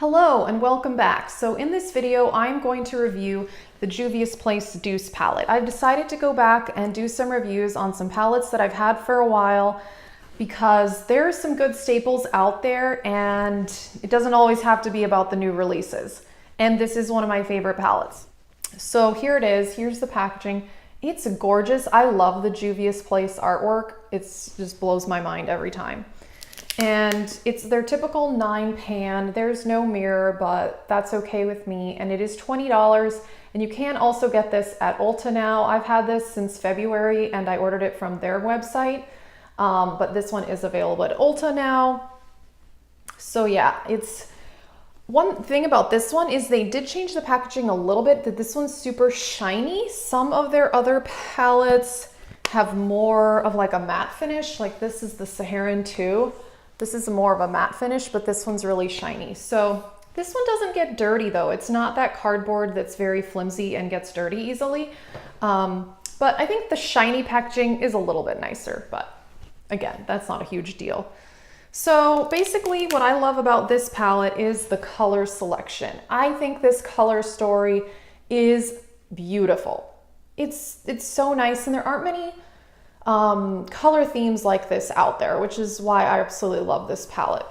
Hello and welcome back. So in this video, I'm going to review the Juvia's Place Douce palette. I've decided to go back and do some reviews on some palettes that I've had for a while because there are some good staples out there and it doesn't always have to be about the new releases. And this is one of my favorite palettes. So here it is. Here's the packaging. It's gorgeous. I love the Juvia's Place artwork. It just blows my mind every time. And it's their typical 9 pan. There's no mirror, but that's okay with me. And it is $20. And you can also get this at Ulta now. I've had this since February and I ordered it from their website. But this one is available at Ulta now. So yeah, it's one thing about this one is they did change the packaging a little bit, that this one's super shiny. Some of their other palettes have more of like a matte finish. Like this is the Saharan 2. This is more of a matte finish, but this one's really shiny. So this one doesn't get dirty though. It's not that cardboard that's very flimsy and gets dirty easily. But I think the shiny packaging is a little bit nicer, but again, that's not a huge deal. So basically what I love about this palette is the color selection. I think this color story is beautiful. It's so nice, and there aren't many color themes like this out there, which is why I absolutely love this palette.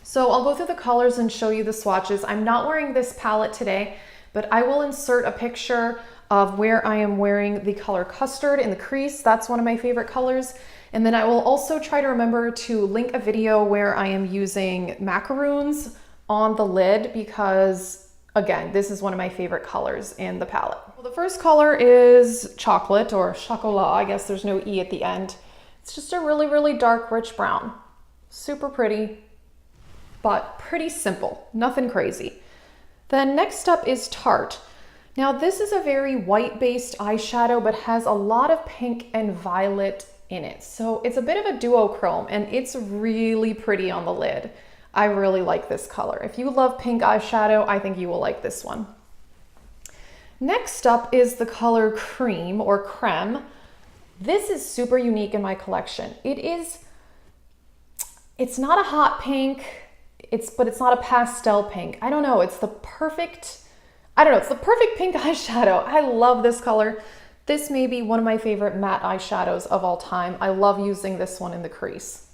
So I'll go through the colors and show you the swatches. I'm not wearing this palette today, but I will insert a picture of where I am wearing the color Custard in the crease. That's one of my favorite colors. And then I will also try to remember to link a video where I am using macaroons on the lid because, again, this is one of my favorite colors in the palette. Well, the first color is chocolate, or chocolat. I guess there's no E at the end. It's just a really, really dark, rich brown. Super pretty, but pretty simple. Nothing crazy. Then next up is Tarte. Now this is a very white-based eyeshadow, but has a lot of pink and violet in it. So it's a bit of a duochrome, and it's really pretty on the lid. I really like this color. If you love pink eyeshadow, I think you will like this one. Next up is the color Cream or Creme. This is super unique in my collection. It's not a hot pink, but it's not a pastel pink. I don't know, it's the perfect pink eyeshadow. I love this color. This may be one of my favorite matte eyeshadows of all time. I love using this one in the crease.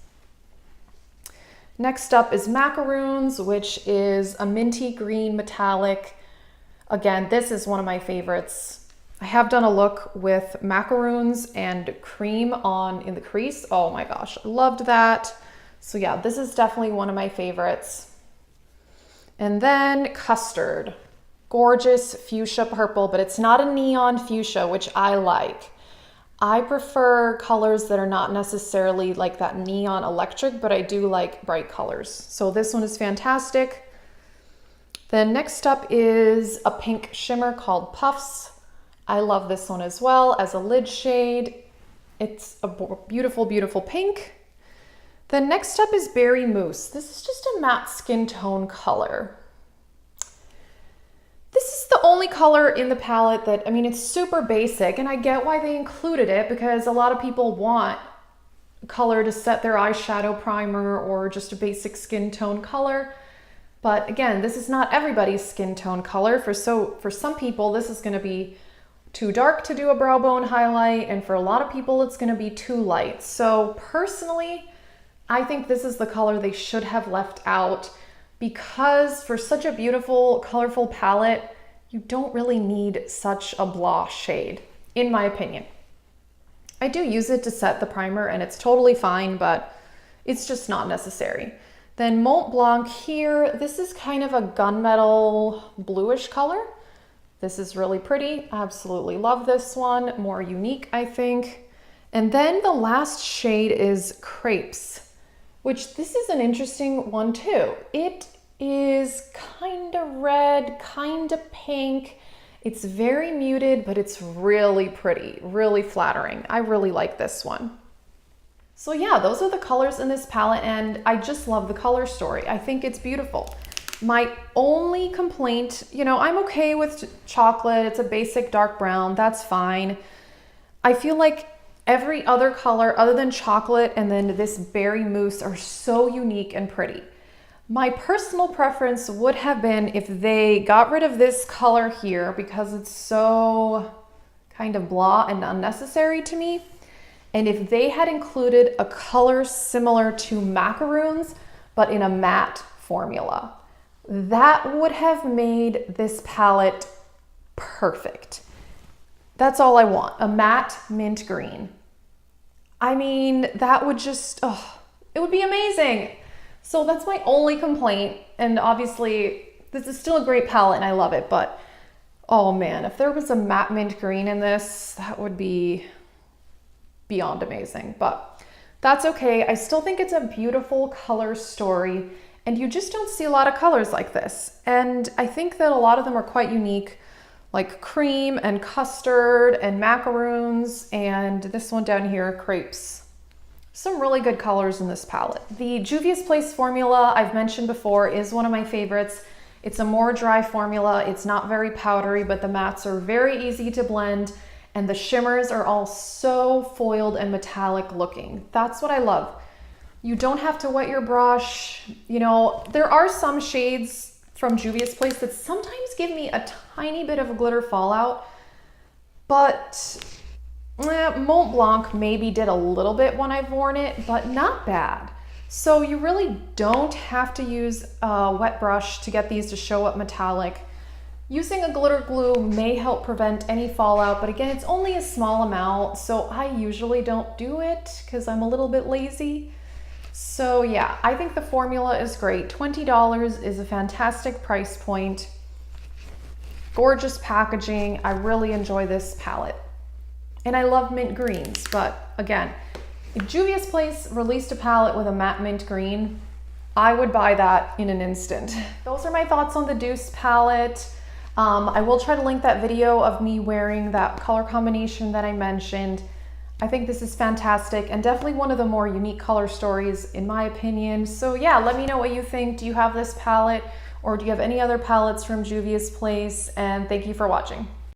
Next up is Macaroons, which is a minty green metallic. Again, this is one of my favorites. I have done a look with macaroons and cream in the crease. Oh my gosh, I loved that. So yeah, this is definitely one of my favorites. And then Custard. Gorgeous fuchsia purple, but it's not a neon fuchsia, which I like. I prefer colors that are not necessarily like that neon electric, but I do like bright colors. So this one is fantastic. Then next up is a pink shimmer called Puffs. I love this one as well as a lid shade. It's a beautiful, beautiful pink. Then next up is Berry Mousse. This is just a matte skin tone color. This is the only color in the palette that, I mean, it's super basic, and I get why they included it because a lot of people want color to set their eyeshadow primer or just a basic skin tone color. But again, this is not everybody's skin tone color. For some people, this is going to be too dark to do a brow bone highlight, and for a lot of people, it's going to be too light. So personally, I think this is the color they should have left out, because for such a beautiful, colorful palette, you don't really need such a blah shade, in my opinion. I do use it to set the primer and it's totally fine, but it's just not necessary. Then Mont Blanc here, this is kind of a gunmetal bluish color. This is really pretty. I absolutely love this one. More unique, I think. And then the last shade is Crepes, which this is an interesting one too. It is kind of red, kind of pink. It's very muted, but it's really pretty, really flattering. I really like this one. So yeah, those are the colors in this palette, and I just love the color story. I think it's beautiful. My only complaint, I'm okay with chocolate. It's a basic dark brown, that's fine. I feel like every other color other than chocolate and then this berry mousse are so unique and pretty. My personal preference would have been if they got rid of this color here because it's so kind of blah and unnecessary to me. And if they had included a color similar to macaroons, but in a matte formula, that would have made this palette perfect. That's all I want, a matte mint green. I mean, that would just, oh, it would be amazing. So that's my only complaint. And obviously this is still a great palette and I love it, but oh man, if there was a matte mint green in this, that would be beyond amazing, but that's okay. I still think it's a beautiful color story and you just don't see a lot of colors like this. And I think that a lot of them are quite unique, like cream and custard and macaroons, and this one down here, crepes. Some really good colors in this palette. The Juvia's Place formula I've mentioned before is one of my favorites. It's a more dry formula. It's not very powdery, but the mattes are very easy to blend. And the shimmers are all so foiled and metallic looking. That's what I love. You don't have to wet your brush. You know, there are some shades from Juvia's Place that sometimes give me a tiny bit of glitter fallout, but Mont Blanc maybe did a little bit when I've worn it, but not bad. So you really don't have to use a wet brush to get these to show up metallic. Using a glitter glue may help prevent any fallout, but again, it's only a small amount, so I usually don't do it because I'm a little bit lazy. So yeah, I think the formula is great. $20 is a fantastic price point. Gorgeous packaging. I really enjoy this palette. And I love mint greens, but again, if Juvia's Place released a palette with a matte mint green, I would buy that in an instant. Those are my thoughts on the Douce palette. I will try to link that video of me wearing that color combination that I mentioned. I think this is fantastic and definitely one of the more unique color stories in my opinion. So yeah, let me know what you think. Do you have this palette or do you have any other palettes from Juvia's Place? And thank you for watching.